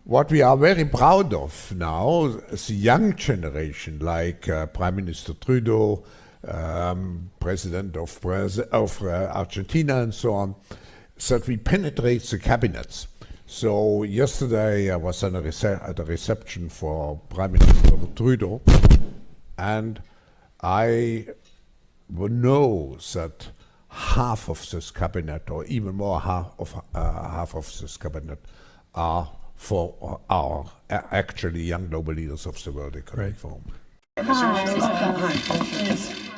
What we are very proud of now is the young generation, like Prime Minister Trudeau, President of Argentina, and so on, that we penetrate the cabinets. So yesterday I was at a reception for Prime Minister Trudeau, and I know that half of this cabinet, or even more half of this cabinet, are for our actually young global leaders of the World Economic Forum.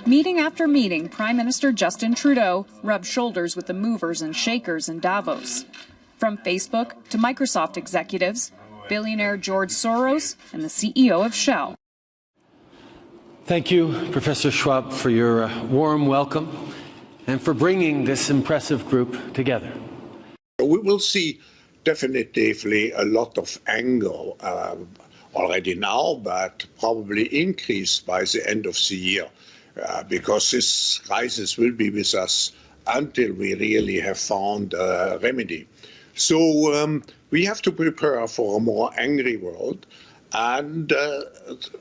Meeting after meeting, Prime Minister Justin Trudeau rubbed shoulders with the movers and shakers in Davos. From Facebook to Microsoft executives, billionaire George Soros, and the CEO of Shell. Thank you, Professor Schwab, for your warm welcome and for bringing this impressive group together. We will see definitively a lot of anger already now, but probably increased by the end of the year, because this crisis will be with us until we really have found a remedy. So we have to prepare for a more angry world, and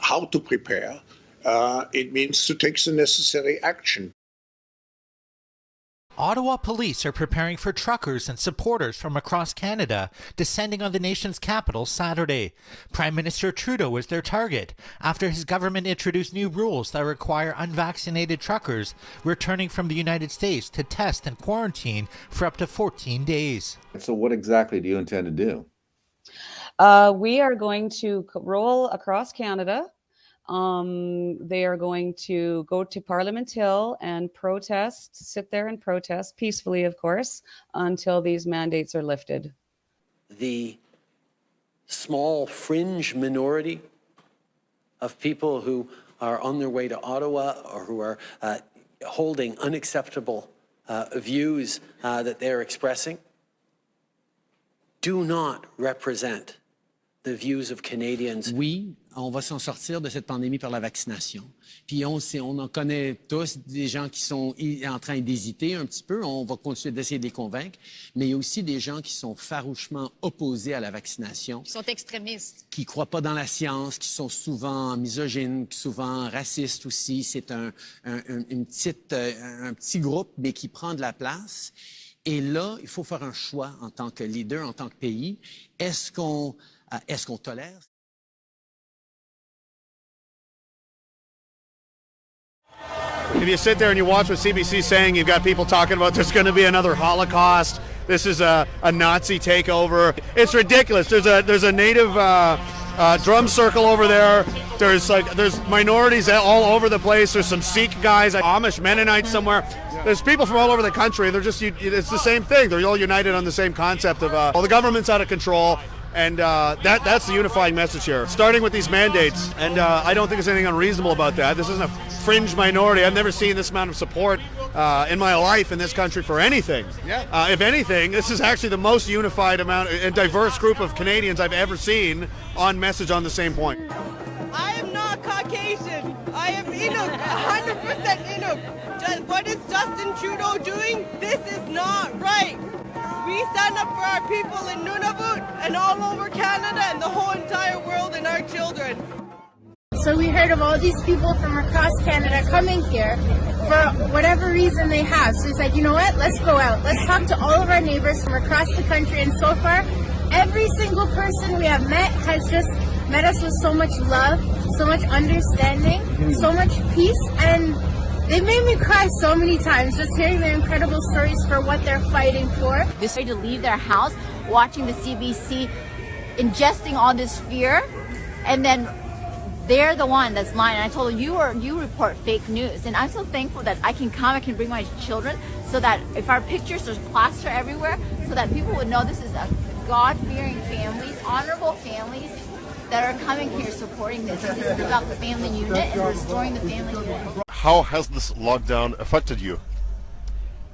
how to prepare? It means to take the necessary action. Ottawa police are preparing for truckers and supporters from across Canada descending on the nation's capital Saturday. Prime Minister Trudeau is their target after his government introduced new rules that require unvaccinated truckers returning from the United States to test and quarantine for up to 14 days. So what exactly do you intend to do? We are going to roll across Canada. They are going to go to Parliament Hill and sit there and protest peacefully, of course, until these mandates are lifted. The small fringe minority of people who are on their way to Ottawa or who are holding unacceptable views that they're expressing do not represent the views of Canadians. Oui, on va s'en sortir de cette pandémie par la vaccination. Puis on en connaît tous des gens qui sont en train d'hésiter un petit peu. On va continuer d'essayer de les convaincre. Mais il y a aussi des gens qui sont farouchement opposés à la vaccination. Qui sont extrémistes. Qui ne croient pas dans la science, qui sont souvent misogynes, souvent racistes aussi. C'est un petit groupe, mais qui prend de la place. Et là, il faut faire un choix en tant que leader, en tant que pays. Est-ce qu'on tolère? If you sit there and you watch what CBC's saying, you've got people talking about there's going to be another Holocaust. This is a Nazi takeover. It's ridiculous. There's a native drum circle over there. There's minorities all over the place. There's some Sikh guys, Amish Mennonites somewhere. There's people from all over the country. It's the same thing. They're all united on the same concept of the government's out of control. And that's the unifying message here, starting with these mandates. And I don't think there's anything unreasonable about that. This isn't a fringe minority. I've never seen this amount of support in my life in this country for anything. Yeah. If anything, this is actually the most unified amount and diverse group of Canadians I've ever seen on message on the same point. I am not Caucasian. I am Inuk, 100% Inuk. What is Justin Trudeau doing? This is not right. We stand up for our people in Nunavut and all over Canada and the whole entire world and our children. So we heard of all these people from across Canada coming here for whatever reason they have. So it's like, you know what, let's go out. Let's talk to all of our neighbors from across the country. And so far, every single person we have met has just met us with so much love, so much understanding, so much peace. And they made me cry so many times just hearing their incredible stories for what they're fighting for. This way to leave their house, watching the CBC, ingesting all this fear, and then they're the one that's lying. And I told them, you report fake news. And I'm so thankful that I can bring my children, so that if our pictures, there's plaster everywhere, so that people would know this is a God-fearing families, honorable families that are coming here supporting this. This is about the family unit and restoring the family unit. How has this lockdown affected you?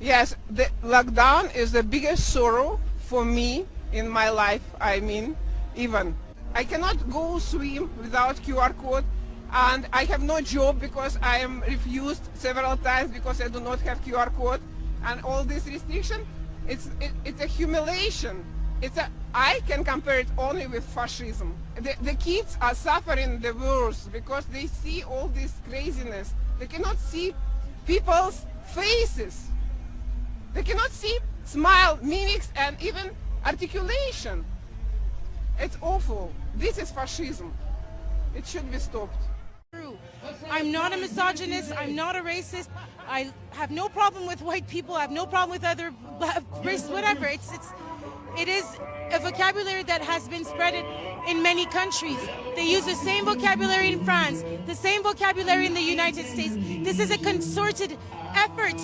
Yes, the lockdown is the biggest sorrow for me in my life. I mean, even I cannot go swim without QR code, and I have no job because I am refused several times because I do not have QR code, and all this restriction, it's a humiliation I can compare it only with fascism. The kids are suffering the worst because they see all this craziness. They cannot see people's faces. They cannot see smile, mimics, and even articulation. It's awful. This is fascism. It should be stopped. I'm not a misogynist. I'm not a racist. I have no problem with white people. I have no problem with other races, whatever. It is a vocabulary that has been spread in many countries. They use the same vocabulary in France, the same vocabulary in the United States. This is a concerted effort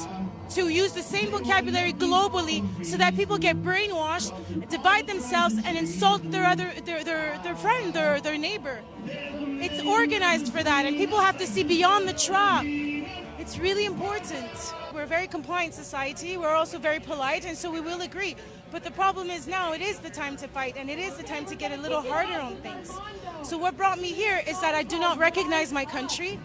to use the same vocabulary globally so that people get brainwashed, divide themselves, and insult their friend, their neighbor. It's organized for that, and people have to see beyond the trap. It's really important. We're a very compliant society. We're also very polite, and so we will agree. But the problem is now it is the time to fight, and it is the time to get a little harder on things. So what brought me here is that I do not recognize my country.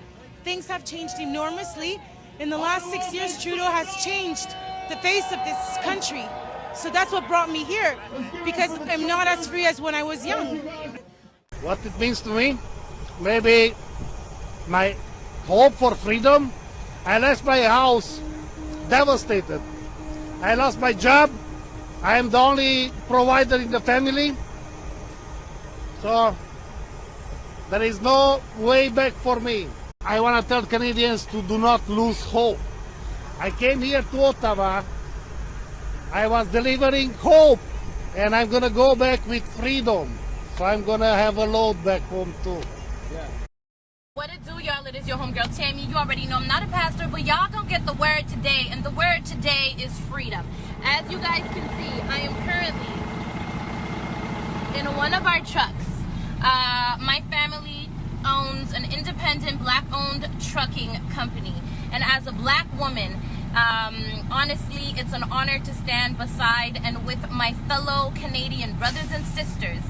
Things have changed enormously. In the last 6 years, Trudeau has changed the face of this country. So that's what brought me here, because I'm not as free as when I was young. What it means to me, maybe my hope for freedom. I lost my house, devastated. I lost my job. I am the only provider in the family. So there is no way back for me. I want to tell Canadians to do not lose hope. I came here to Ottawa. I was delivering hope, and I'm going to go back with freedom. So I'm going to have a load back home too. Yeah. What it do, y'all? It is your homegirl Tammy. You already know I'm not a pastor, but y'all gonna get the word today, and the word today is freedom. As you guys can see, I am currently in one of our trucks. My family owns an independent black-owned trucking company, and as a black woman, honestly, it's an honor to stand beside and with my fellow Canadian brothers and sisters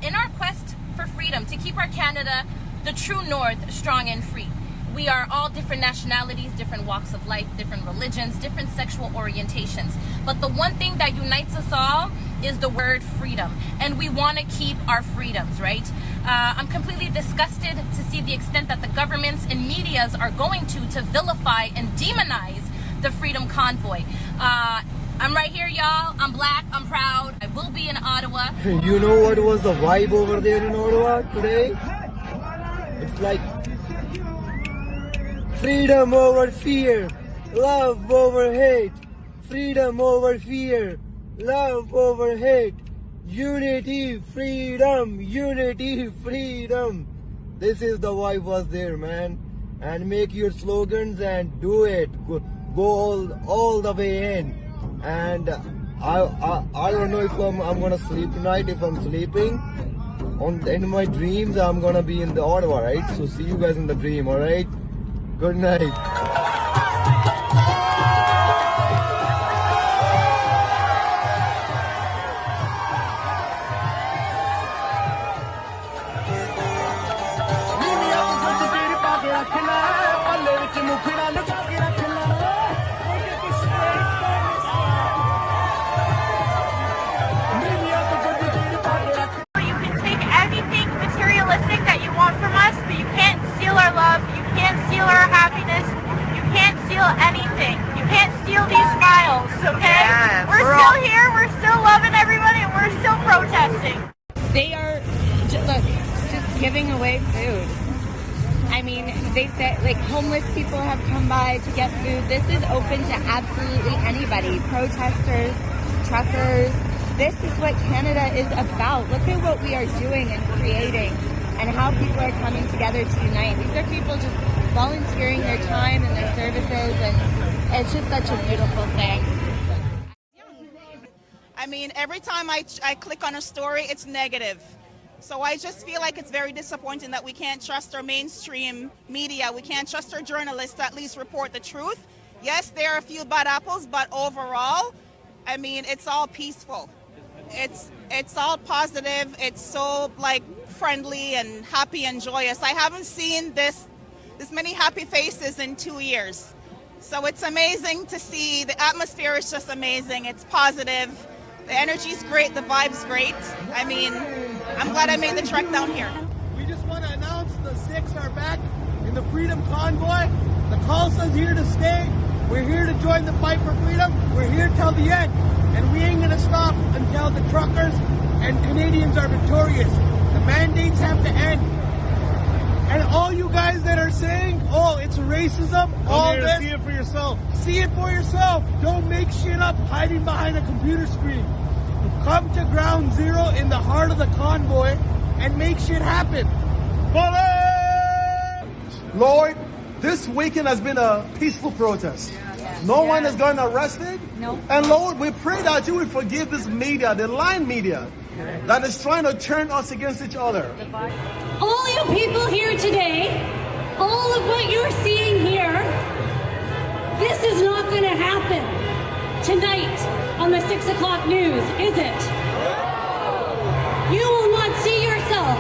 in our quest for freedom, to keep our Canada, the true north, strong and free. We are all different nationalities, different walks of life, different religions, different sexual orientations. But the one thing that unites us all is the word freedom. And we want to keep our freedoms, right? I'm completely disgusted to see the extent that the governments and medias are going to vilify and demonize the Freedom Convoy. I'm right here, y'all. I'm black. I'm proud. I will be in Ottawa. You know what was the vibe over there in Ottawa today? It's like freedom over fear, love over hate, freedom over fear, love over hate, unity, freedom, unity, freedom. This is the vibe was there, man. And make your slogans and do it. Go all the way in. And I don't know if I'm gonna sleep tonight. If I'm sleeping, in my dreams I'm gonna be in the Ottawa, right? So see you guys in the dream, all right? Good night. That you want from us, but you can't steal our love, you can't steal our happiness, you can't steal anything. You can't steal these smiles, okay? Yes, we're still here, we're still loving everybody, and we're still protesting. They are, just giving away food. I mean, they said, like, homeless people have come by to get food. This is open to absolutely anybody. Protesters, truckers. This is what Canada is about. Look at what we are doing and creating, and how people are coming together to unite. These are people just volunteering their time and their services, and it's just such a beautiful thing. I mean, every time I click on a story, it's negative. So I just feel like it's very disappointing that we can't trust our mainstream media. We can't trust our journalists to at least report the truth. Yes, there are a few bad apples, but overall, I mean, it's all peaceful. It's all positive. It's so, like, friendly and happy and joyous. I haven't seen this many happy faces in 2 years. So it's amazing to see. The atmosphere is just amazing. It's positive. The energy's great, the vibe's great. I mean, I'm glad I made the trek down here. We just want to announce the Six are back in the Freedom Convoy. The Khalsa's here to stay. We're here to join the fight for freedom. We're here till the end. And we ain't going to stop until the truckers and Canadians are victorious. The mandates have to end. And all you guys that are saying, oh, it's racism, all this. See it for yourself. See it for yourself. Don't make shit up hiding behind a computer screen. Come to ground zero in the heart of the convoy and make shit happen. Lord, this weekend has been a peaceful protest. No one has gotten arrested. No. And Lord, we pray that you would forgive this media, the lying media, that is trying to turn us against each other. All you people here today, all of what you're seeing here, this is not going to happen tonight on the 6 o'clock news, is it? You will not see yourself.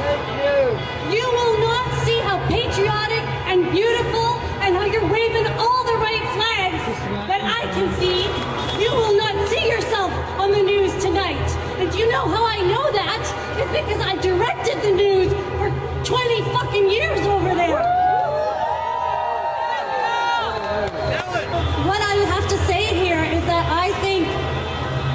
You will not see how patriotic and beautiful and how you're waving all the right flags that I can see. You will not see yourself on the news tonight. And do you know how I know that? It's because I directed the news for 20 fucking years over there. What I have to say here is that I think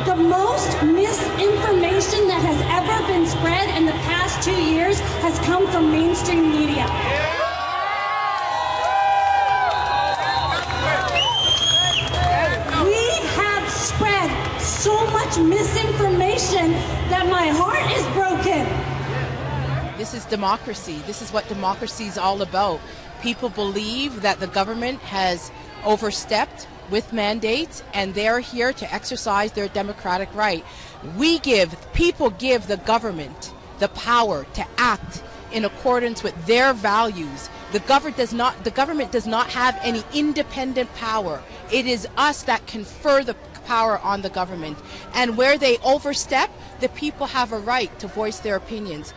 the most misinformation that has ever been spread in the past 2 years has come from mainstream media. We have spread so much misinformation that my heart is broken. This is democracy. This is what democracy is all about. People believe that the government has overstepped with mandates and they're here to exercise their democratic right. People give the government the power to act in accordance with their values. The government does not have any independent power. It is us that confer the power on the government. And where they overstep, the people have a right to voice their opinions.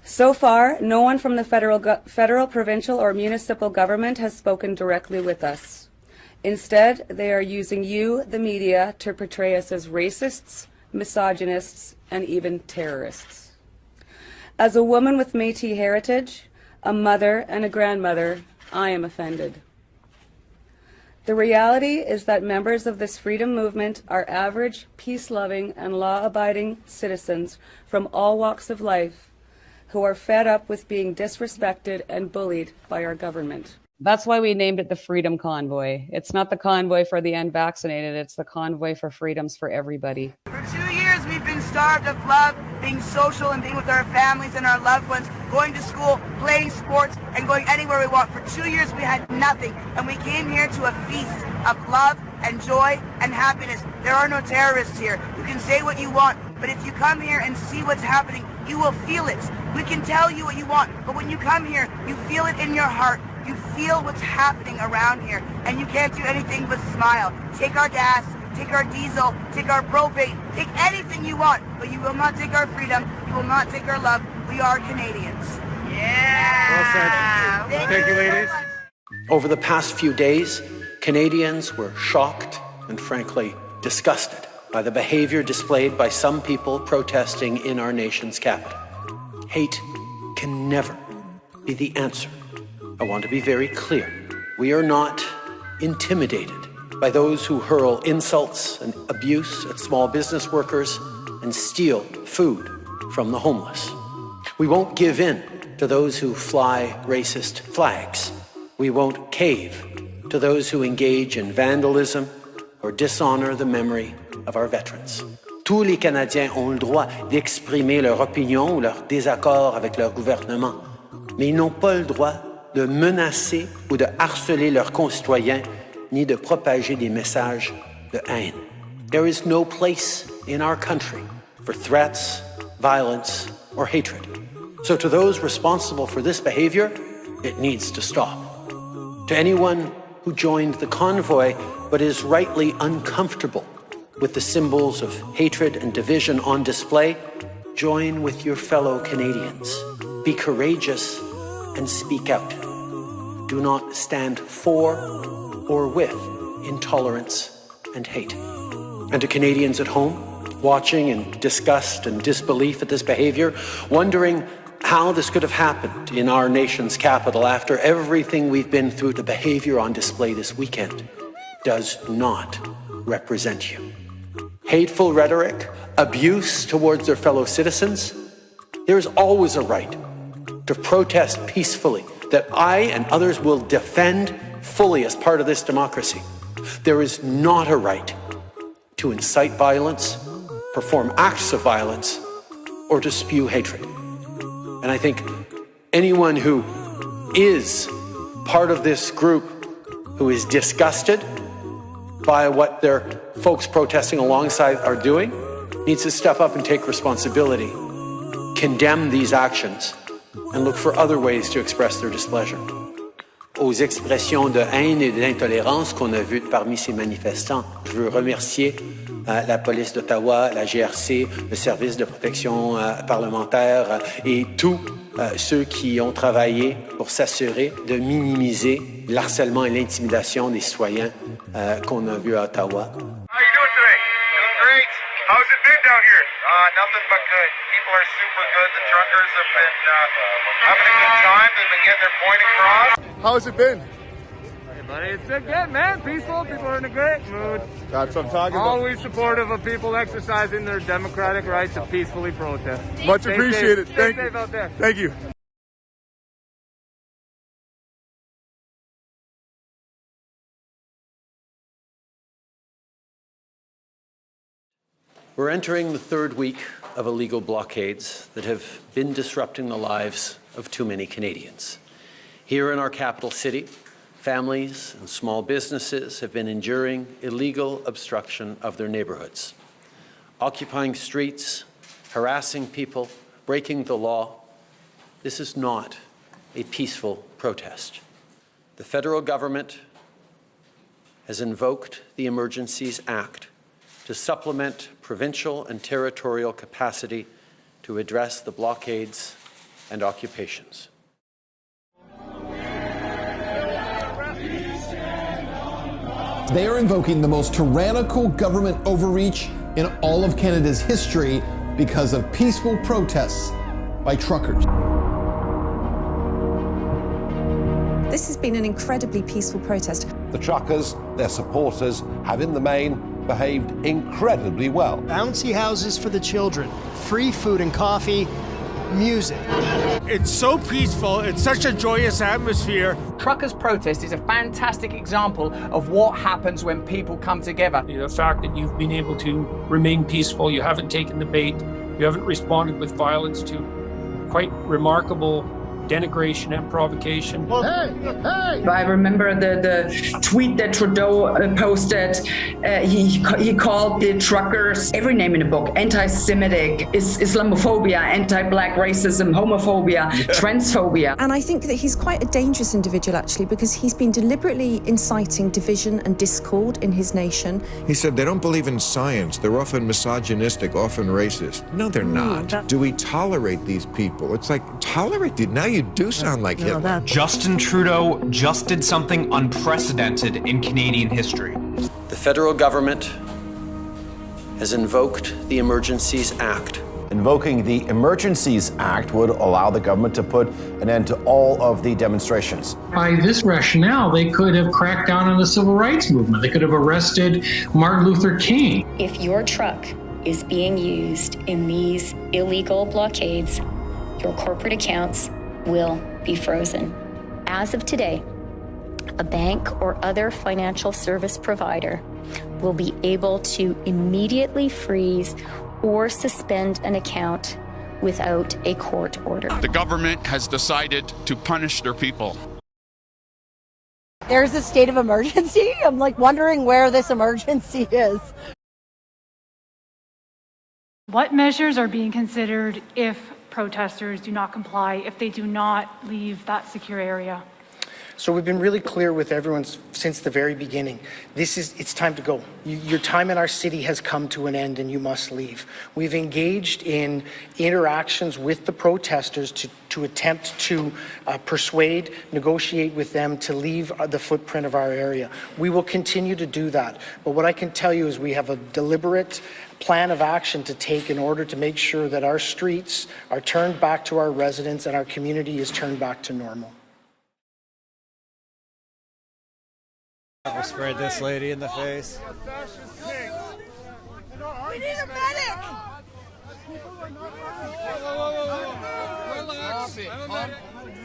So far, no one from the federal, provincial, or municipal government has spoken directly with us. Instead, they are using you, the media, to portray us as racists, misogynists, and even terrorists. As a woman with Métis heritage, a mother and a grandmother, I am offended. The reality is that members of this freedom movement are average, peace-loving, and law-abiding citizens from all walks of life who are fed up with being disrespected and bullied by our government. That's why we named it the Freedom Convoy. It's not the convoy for the unvaccinated, it's the convoy for freedoms for everybody. For 2 years, we've been starved of love, being social and being with our families and our loved ones, going to school, playing sports, and going anywhere we want. For 2 years, we had nothing, and we came here to a feast of love and joy and happiness. There are no terrorists here. You can say what you want, but if you come here and see what's happening, you will feel it. We can tell you what you want, but when you come here, you feel it in your heart. You feel what's happening around here, and you can't do anything but smile. Take our gas, take our diesel, take our propane, take anything you want, but you will not take our freedom, you will not take our love. We are Canadians. Yeah! Well said. Thank you, ladies. Over the past few days, Canadians were shocked and frankly disgusted by the behavior displayed by some people protesting in our nation's capital. Hate can never be the answer. I want to be very clear. We are not intimidated by those who hurl insults and abuse at small business workers and steal food from the homeless. We won't give in to those who fly racist flags. We won't cave to those who engage in vandalism or dishonor the memory of our veterans. Tous les Canadiens ont le droit d'exprimer leur opinion ou leur désaccord avec leur gouvernement, mais ils n'ont pas le droit de menacer ou de harceler leurs concitoyens, ni de propager des messages de haine. There is no place in our country for threats, violence, or hatred. So to those responsible for this behavior, it needs to stop. To anyone who joined the convoy but is rightly uncomfortable with the symbols of hatred and division on display, join with your fellow Canadians. Be courageous and speak out. Do not stand for or with intolerance and hate. And to Canadians at home, watching in disgust and disbelief at this behavior, wondering how this could have happened in our nation's capital after everything we've been through. The behavior on display this weekend does not represent you. Hateful rhetoric, abuse towards their fellow citizens. There is always a right to protest peacefully that I and others will defend fully as part of this democracy. There is not a right to incite violence, perform acts of violence, or to spew hatred. And I think anyone who is part of this group who is disgusted by what their folks protesting alongside are doing needs to step up and take responsibility, condemn these actions, and look for other ways to express their displeasure. Aux expressions de haine et d'intolérance qu'on a vues parmi ces manifestants, je veux remercier la police d'Ottawa, la GRC, le service de protection parlementaire et tous ceux qui ont travaillé pour s'assurer de minimiser l'harcèlement et l'intimidation des citoyens qu'on a vus à Ottawa. How are you doing today? Doing great. How's it been down here? Nothing but good. People are super good. The truckers have been having a good time. They've been getting their point across. How's it been? Hey, buddy, it's been good, man. Peaceful. People are in a great mood. That's what I'm talking about. Always supportive of people exercising their democratic right to peacefully protest. Much appreciated. Stay Thank you. safe out there. Thank you. We're entering the third week of illegal blockades that have been disrupting the lives of too many Canadians. Here in our capital city, families and small businesses have been enduring illegal obstruction of their neighborhoods, occupying streets, harassing people, breaking the law. This is not a peaceful protest. The federal government has invoked the Emergencies Act to supplement provincial and territorial capacity to address the blockades and occupations. They are invoking the most tyrannical government overreach in all of Canada's history because of peaceful protests by truckers. This has been an incredibly peaceful protest. The truckers, their supporters, have in the main behaved incredibly well. Bouncy houses for the children, free food and coffee, music. It's so peaceful, it's such a joyous atmosphere. Truckers' protest is a fantastic example of what happens when people come together. The fact that you've been able to remain peaceful, you haven't taken the bait, you haven't responded with violence to quite remarkable denigration and provocation. I remember the tweet that Trudeau posted. He called the truckers every name in the book: anti-Semitic, Islamophobia, anti-black racism, homophobia, transphobia. And I think that he's quite a dangerous individual, actually, because he's been deliberately inciting division and discord in his nation. He said they don't believe in science. They're often misogynistic, often racist. No, they're not. Do we tolerate these people? It's like, tolerate it. Now you do sound like Hitler. Justin Trudeau just did something unprecedented in Canadian history. The federal government has invoked the Emergencies Act. Invoking the Emergencies Act would allow the government to put an end to all of the demonstrations. By this rationale, they could have cracked down on the civil rights movement. They could have arrested Martin Luther King. If your truck is being used in these illegal blockades, your corporate accounts will be frozen. As of today, a bank or other financial service provider will be able to immediately freeze or suspend an account without a court order. The government has decided to punish their people. There's a state of emergency? I'm like wondering where this emergency is. What measures are being considered if protesters do not comply, if they do not leave that secure area? So we've been really clear with everyone since the very beginning. It's time to go. Your time in our city has come to an end and you must leave. We've engaged in interactions with the protesters to attempt to persuade, negotiate with them to leave the footprint of our area. We will continue to do that. But what I can tell you is we have a deliberate plan of action to take in order to make sure that our streets are turned back to our residents and our community is turned back to normal. Pepper sprayed this lady in the face. We need a medic! Relax.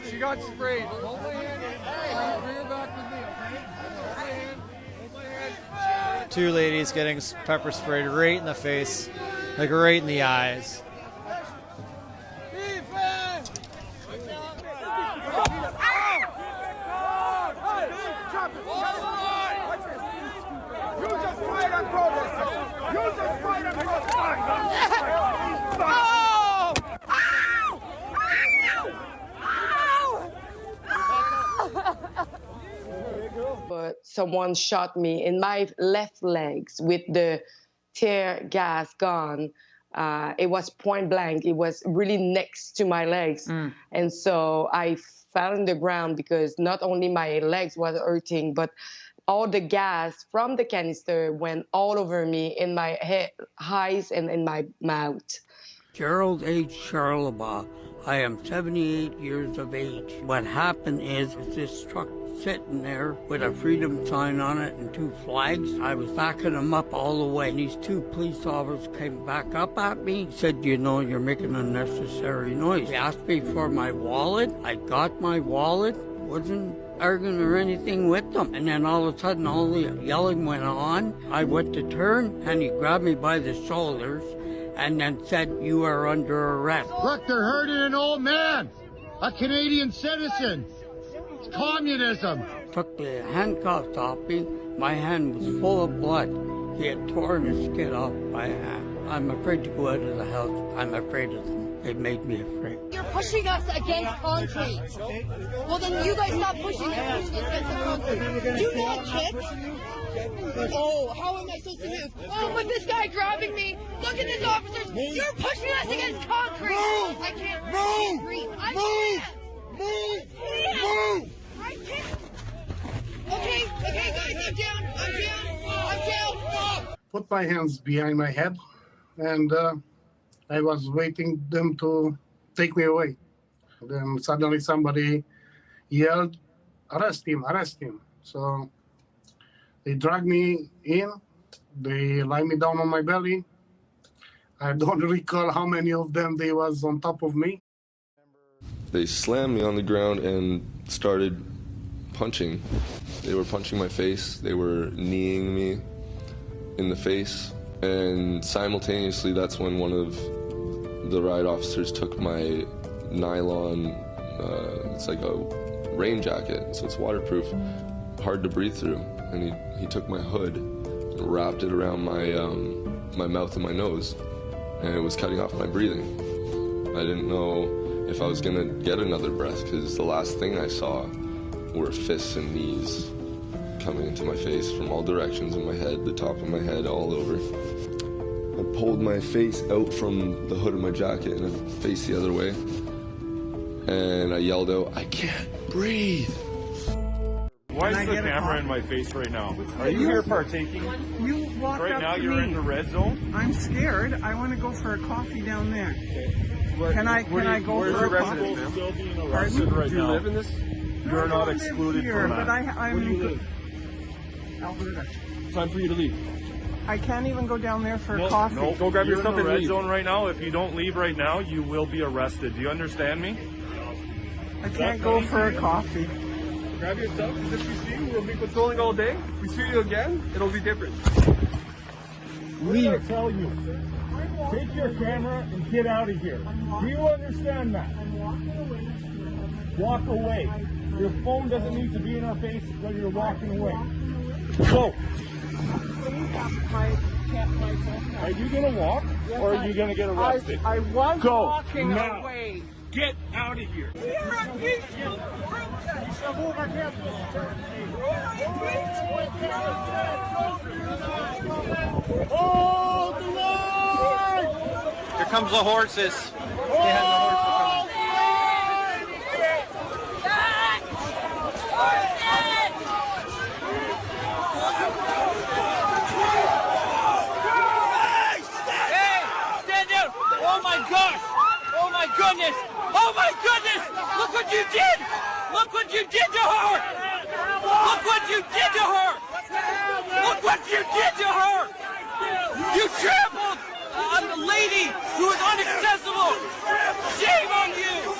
She got sprayed. Hold my hand. Bring her back with me, okay? Hold my hand. Hold my hand. Two ladies getting pepper sprayed right in the face, like right in the eyes. But someone shot me in my left legs with the tear gas gun. It was point blank. It was really next to my legs. And so I fell on the ground because not only my legs was hurting, but all the gas from the canister went all over me, in my head, eyes, and in my mouth. Gerald H. Charlebois. I am 78 years of age. What happened is this truck sitting there with a freedom sign on it and two flags. I was backing them up all the way. And these two police officers came back up at me, said, you know, you're making unnecessary noise. They asked me for my wallet. I got my wallet. Wasn't arguing or anything with them. And then all of a sudden, all the yelling went on. I went to turn, and he grabbed me by the shoulders and then said, you are under arrest. Look, they're hurting an old man, a Canadian citizen. It's communism. Took the handcuffs off me. My hand was full of blood. He had torn the skin off my hand. I'm afraid to go out of the house. I'm afraid of them. They made me afraid. You're pushing us against concrete. Well, then you guys stop pushing. You're pushing us against the concrete. Do you not kick? Oh, how am I supposed to move? Oh, but this guy grabbing me. Look at these officers. You're pushing us against concrete. Move. I can't breathe. Move. I can't. Okay, guys, I'm down. Put my hands behind my head, and I was waiting them to take me away. Then suddenly somebody yelled, arrest him. So they dragged me in, they lie me down on my belly. I don't recall how many of them they was on top of me. They slammed me on the ground and started punching. They were punching my face, they were kneeing me in the face, and simultaneously that's when one of the riot officers took my nylon, it's like a rain jacket, so it's waterproof, hard to breathe through, and he took my hood and wrapped it around my mouth and my nose, and it was cutting off my breathing. I didn't know if I was gonna get another breath, because the last thing I saw were fists and knees coming into my face from all directions in my head, the top of my head, all over. I pulled my face out from the hood of my jacket and I faced the other way, and I yelled out, I can't breathe. Why is the camera in my face right now? Are you here partaking? You walked right up now to you're me. in the red zone? I'm scared. I want to go for a coffee down there. Can I go for a coffee? Still being arrested right now. Do you live in this? You're not excluded here, from that. But I'm Where do you live? Alberta. Time for you to leave. I can't even go down there for a coffee. No, go grab your stuff in the red zone right now. If you don't leave right now, you will be arrested. Do you understand me? I can't go for a coffee. Grab your stuff, because if we see you, we'll be patrolling all day. If we see you again, it'll be different. Leave. I tell you, take your camera and get out of here. Do you understand that? Walk away. Your phone doesn't need to be in our face when you're walking away. Go. Are you going to walk or are you going to get arrested? I was Go walking now. away. Get out of here. We are a peaceful protest. Hold the line! Here comes the horses. They have the horses coming. Hey, stand down! Oh my gosh! Oh my goodness! Oh my goodness! Look what you did! Look what you did to her! Look what you did to her! Look what you did to her! You trampled on the lady who is inaccessible! Shame on you!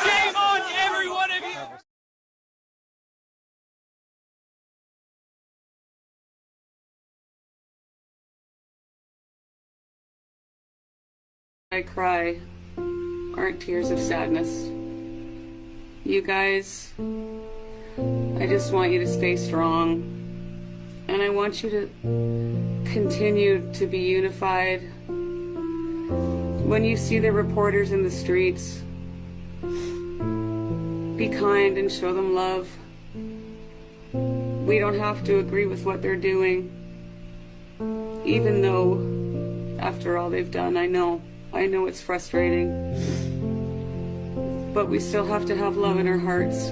Shame on every one of you! I cry aren't tears of sadness. You guys, I just want you to stay strong, and I want you to continue to be unified. When you see the reporters in the streets, be kind and show them love. We don't have to agree with what they're doing, even though after all they've done, I know it's frustrating, but we still have to have love in our hearts.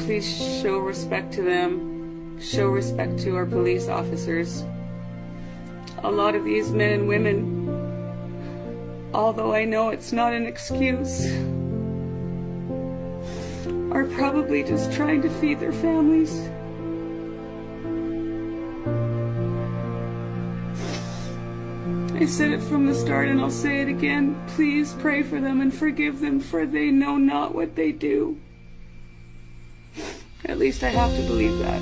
Please show respect to them. Show respect to our police officers. A lot of these men and women, although I know it's not an excuse, are probably just trying to feed their families. I said it from the start and I'll say it again. Please pray for them and forgive them, for they know not what they do. At least I have to believe that.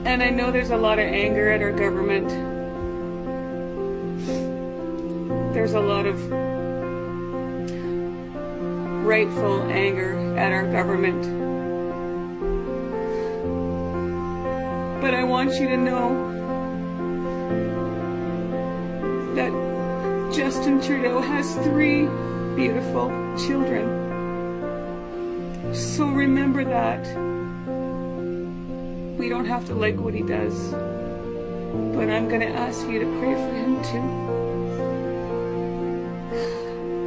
And I know there's a lot of anger at our government. There's a lot of rightful anger at our government. But I want you to know that Justin Trudeau has 3 beautiful children. So remember that. We don't have to like what he does, but I'm going to ask you to pray for him too.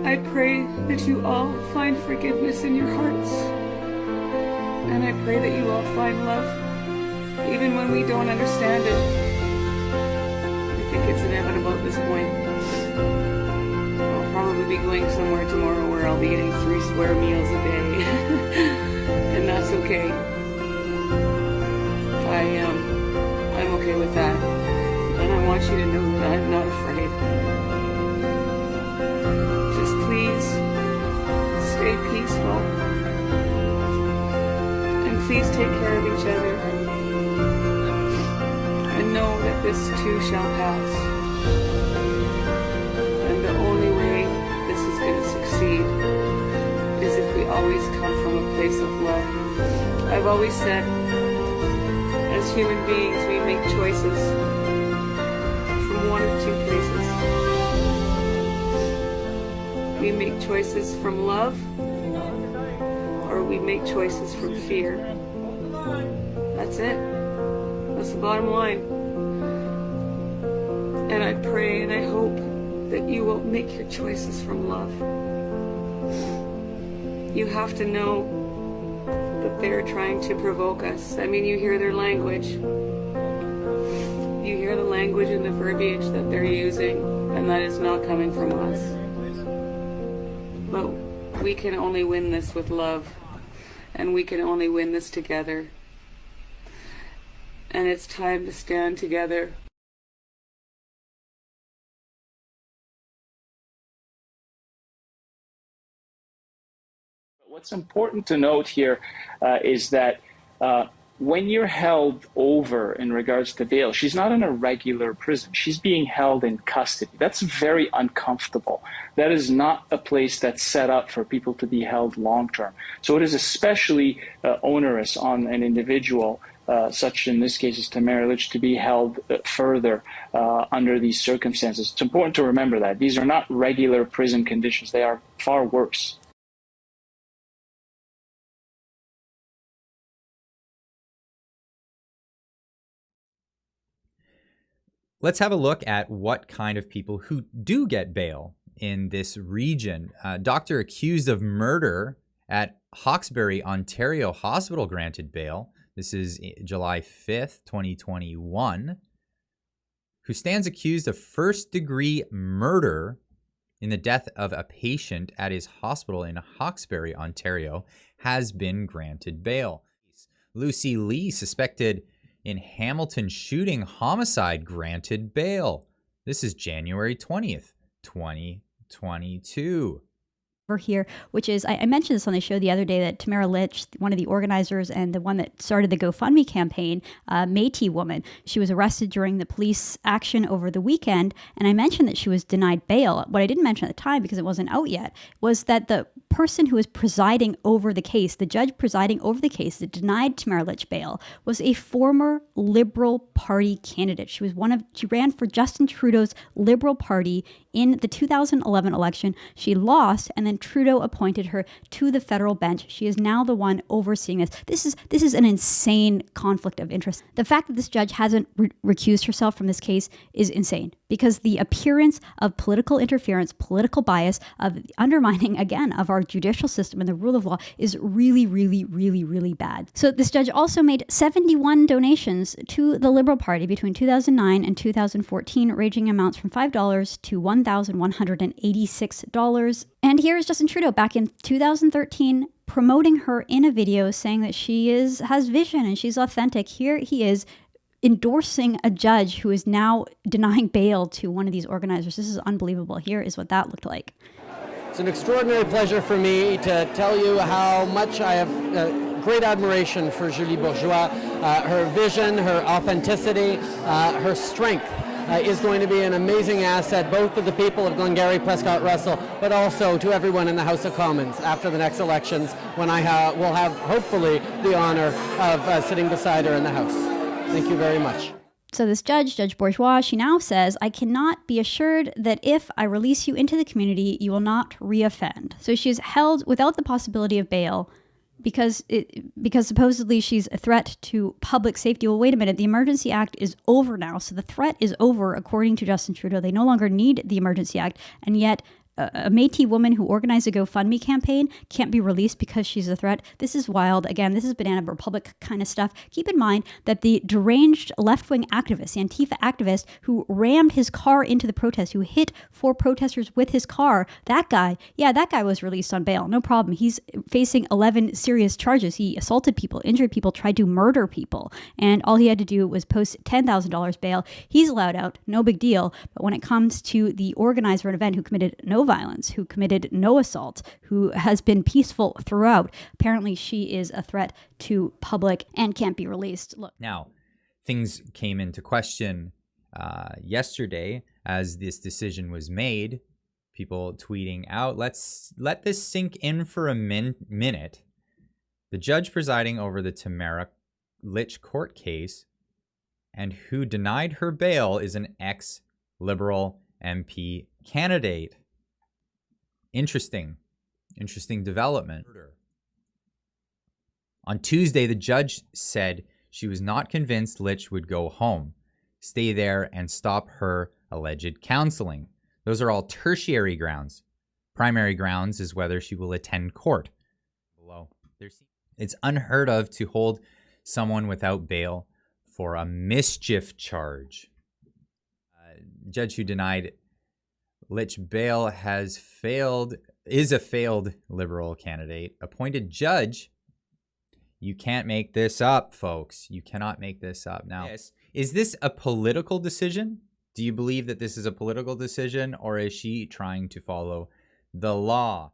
I pray that you all find forgiveness in your hearts, and I pray that you all find love, even when we don't understand it. I think it's inevitable at this point. I'll probably be going somewhere tomorrow where I'll be getting 3 square meals a day, and that's okay. I'm okay with that, and I want you to know that I'm not afraid. Just please stay peaceful, and please take care of each other, and know that this too shall pass. And the only way this is going to succeed is if we always come from a place of love. I've always said, as human beings, we make choices from one of 2 places. We make choices from love, or we make choices from fear. That's it. That's the bottom line. And I pray and I hope that you will make your choices from love. You have to know that they're trying to provoke us. I mean, you hear their language. You hear the language and the verbiage that they're using, and that is not coming from us. But we can only win this with love, and we can only win this together. And it's time to stand together. What's important to note here is that when you're held over in regards to bail, she's not in a regular prison. She's being held in custody. That's very uncomfortable. That is not a place that's set up for people to be held long term. So it is especially onerous on an individual such in this case as Tamara Lich, to be held further under these circumstances. It's important to remember that these are not regular prison conditions. They are far worse. Let's have a look at what kind of people who do get bail in this region. Doctor accused of murder at Hawkesbury, Ontario hospital granted bail. This is July 5th, 2021. Who stands accused of first-degree murder in the death of a patient at his hospital in Hawkesbury, Ontario, has been granted bail. Lucy Lee, suspected in Hamilton shooting homicide, granted bail. This is January 20th, 2022. Here, which is, I mentioned this on the show the other day, that Tamara Lich, one of the organizers and the one that started the GoFundMe campaign, Métis woman, she was arrested during the police action over the weekend, and I mentioned that she was denied bail. What I didn't mention at the time, because it wasn't out yet, was that the person who was presiding over the case, the judge presiding over the case that denied Tamara Lich bail, was a former Liberal Party candidate. She ran for Justin Trudeau's Liberal Party in the 2011 election. She lost, and then Trudeau appointed her to the federal bench. She is now the one overseeing this. This is an insane conflict of interest. The fact that this judge hasn't recused herself from this case is insane, because the appearance of political interference, political bias, of undermining, again, of our judicial system and the rule of law is really, really, really, really bad. So this judge also made 71 donations to the Liberal Party between 2009 and 2014, ranging amounts from $5 to $1,186. And here is Justin Trudeau back in 2013 promoting her in a video, saying that she has vision and she's authentic. Here he is endorsing a judge who is now denying bail to one of these organizers. This is unbelievable. Here is what that looked like. It's an extraordinary pleasure for me to tell you how much I have great admiration for Julie Bourgeois. Her vision, her authenticity, her strength is going to be an amazing asset, both to the people of Glengarry, Prescott, Russell, but also to everyone in the House of Commons after the next elections, when I will have, hopefully, the honor of sitting beside her in the House. Thank you very much. So this judge, Judge Bourgeois, she now says, I cannot be assured that if I release you into the community, you will not reoffend. So she is held without the possibility of bail because supposedly she's a threat to public safety. Well, wait a minute. The Emergency Act is over now. So the threat is over, according to Justin Trudeau. They no longer need the Emergency Act. And yet a Métis woman who organized a GoFundMe campaign can't be released because she's a threat. This is wild. Again, this is Banana Republic kind of stuff. Keep in mind that the deranged left-wing activist, the Antifa activist who rammed his car into the protest, who hit 4 protesters with his car, that guy was released on bail. No problem. He's facing 11 serious charges. He assaulted people, injured people, tried to murder people. And all he had to do was post $10,000 bail. He's allowed out. No big deal. But when it comes to the organizer of an event who committed no violence, who committed no assault, who has been peaceful throughout, apparently she is a threat to public and can't be released. Look. Now, things came into question yesterday as this decision was made. People tweeting out, let's let this sink in for a minute. The judge presiding over the Tamara Lich court case and who denied her bail is an ex-Liberal MP candidate. Interesting development. On Tuesday, the judge said she was not convinced Lich would go home, stay there, and stop her alleged counseling. Those are all tertiary grounds. Primary grounds is whether she will attend court. It's unheard of to hold someone without bail for a mischief charge. The judge who denied Lich bail is a failed Liberal candidate. Appointed judge. You can't make this up, folks. You cannot make this up. Now, is this a political decision? Do you believe that this is a political decision, or is she trying to follow the law?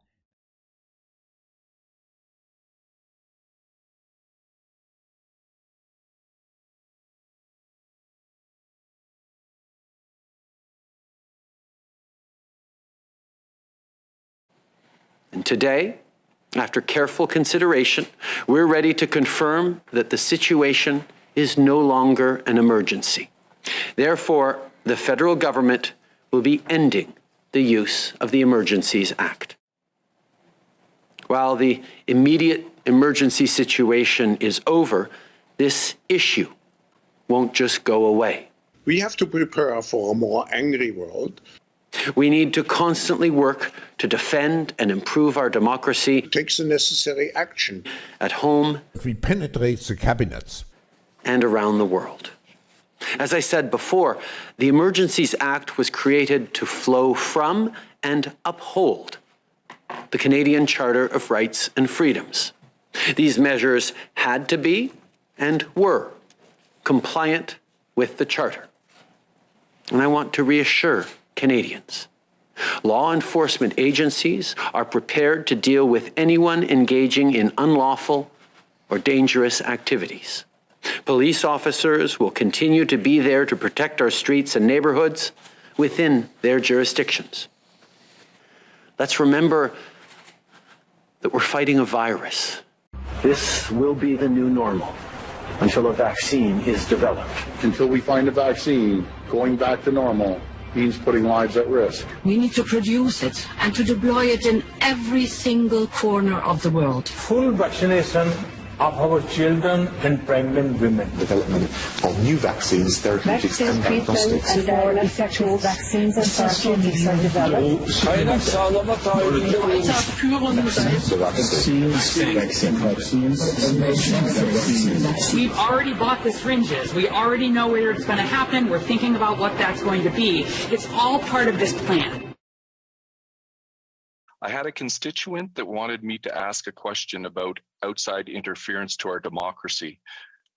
And today, after careful consideration, we're ready to confirm that the situation is no longer an emergency. Therefore, the federal government will be ending the use of the Emergencies Act. While the immediate emergency situation is over, this issue won't just go away. We have to prepare for a more angry world. We need to constantly work to defend and improve our democracy. It takes the necessary action. At home. We penetrate the cabinets. And around the world. As I said before, the Emergencies Act was created to flow from and uphold the Canadian Charter of Rights and Freedoms. These measures had to be and were compliant with the Charter. And I want to reassure Canadians. Law enforcement agencies are prepared to deal with anyone engaging in unlawful or dangerous activities. Police officers will continue to be there to protect our streets and neighborhoods within their jurisdictions. Let's remember that we're fighting a virus. This will be the new normal until a vaccine is developed. Until we find a vaccine, going back to normal means putting lives at risk. We need to produce it and to deploy it in every single corner of the world. Full vaccination of our children and pregnant women. Development of new vaccines, therapeutics and diagnostics. For effectual vaccines and therapeutics are developed. We've already bought the syringes. We already know where it's going to happen. We're thinking about what that's going to be. It's all part of this plan. I had a constituent that wanted me to ask a question about outside interference to our democracy.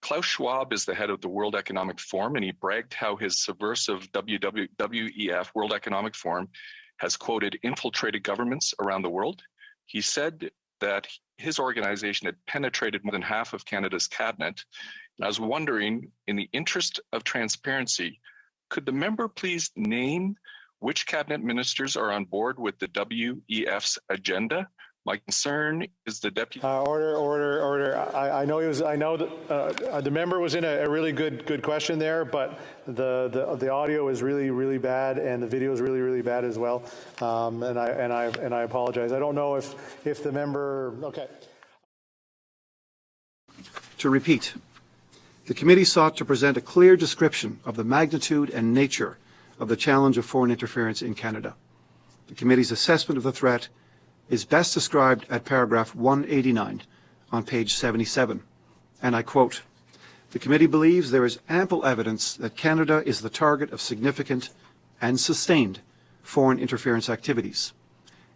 Klaus Schwab is the head of the World Economic Forum, and he bragged how his subversive WEF, World Economic Forum, has, quoted, infiltrated governments around the world. He said that his organization had penetrated more than half of Canada's cabinet. And I was wondering, in the interest of transparency, could the member please name which cabinet ministers are on board with the WEF's agenda? My concern is the deputy. Order. I know that the member was in a really good question there, but the audio is really bad and the video is really bad as well. And I apologize. I don't know if the member. Okay. To repeat, the committee sought to present a clear description of the magnitude and nature of the challenge of foreign interference in Canada. The committee's assessment of the threat is best described at paragraph 189 on page 77, and I quote, "The committee believes there is ample evidence that Canada is the target of significant and sustained foreign interference activities.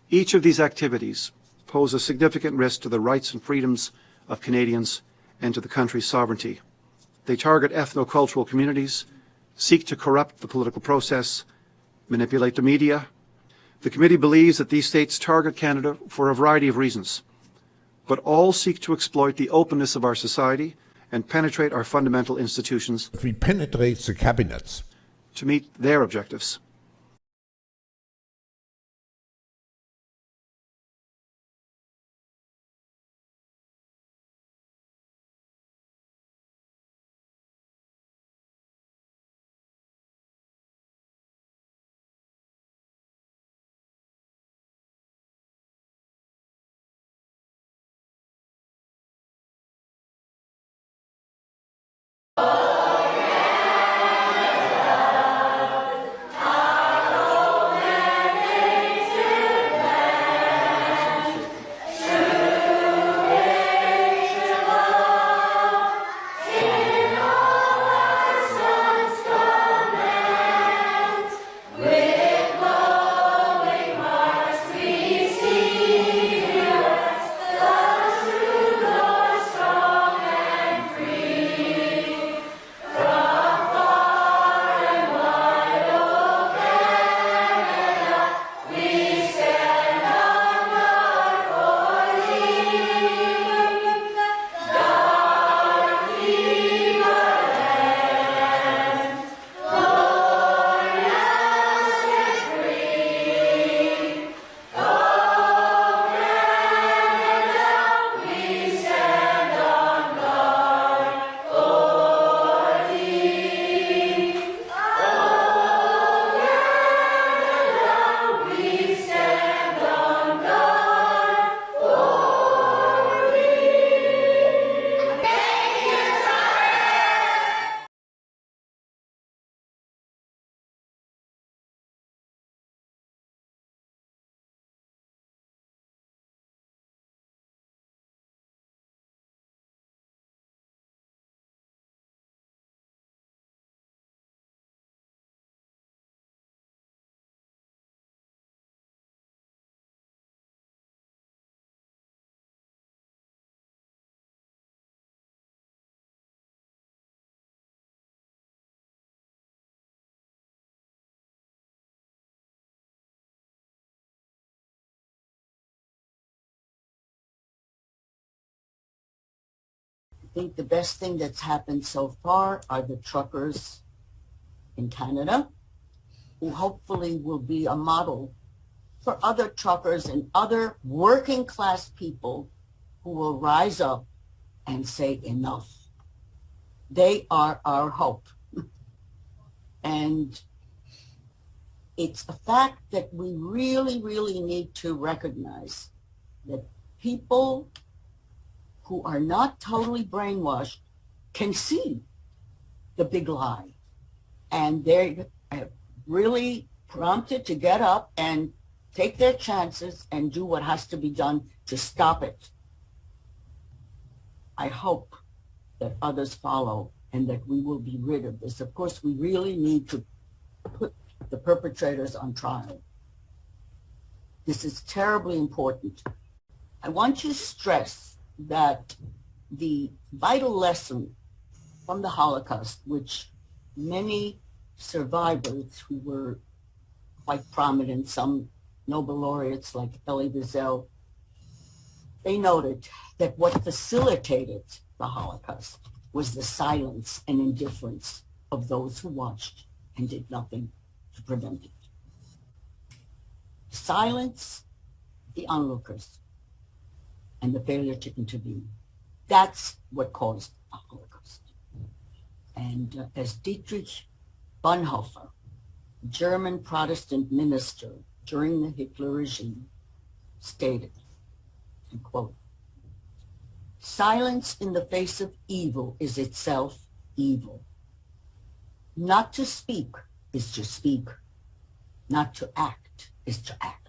Each of these activities pose a significant risk to the rights and freedoms of Canadians and to the country's sovereignty. They target ethno-cultural communities, seek to corrupt the political process, manipulate the media. The committee believes that these states target Canada for a variety of reasons, but all seek to exploit the openness of our society and penetrate our fundamental institutions. We penetrate the cabinets to meet their objectives." think the best thing that's happened so far are the truckers in Canada, who hopefully will be a model for other truckers and other working class people who will rise up and say enough. They are our hope. And it's a fact that we really, really need to recognize that people who are not totally brainwashed can see the big lie. And they're really prompted to get up and take their chances and do what has to be done to stop it. I hope that others follow and that we will be rid of this. Of course, we really need to put the perpetrators on trial. This is terribly important. I want to stress that the vital lesson from the Holocaust, which many survivors who were quite prominent, some Nobel laureates like Elie Wiesel, they noted that what facilitated the Holocaust was the silence and indifference of those who watched and did nothing to prevent it. Silence, the onlookers, and the failure to intervene. That's what caused the Holocaust. And as Dietrich Bonhoeffer, German Protestant minister during the Hitler regime, stated, and quote, "Silence in the face of evil is itself evil. Not to speak is to speak. Not to act is to act."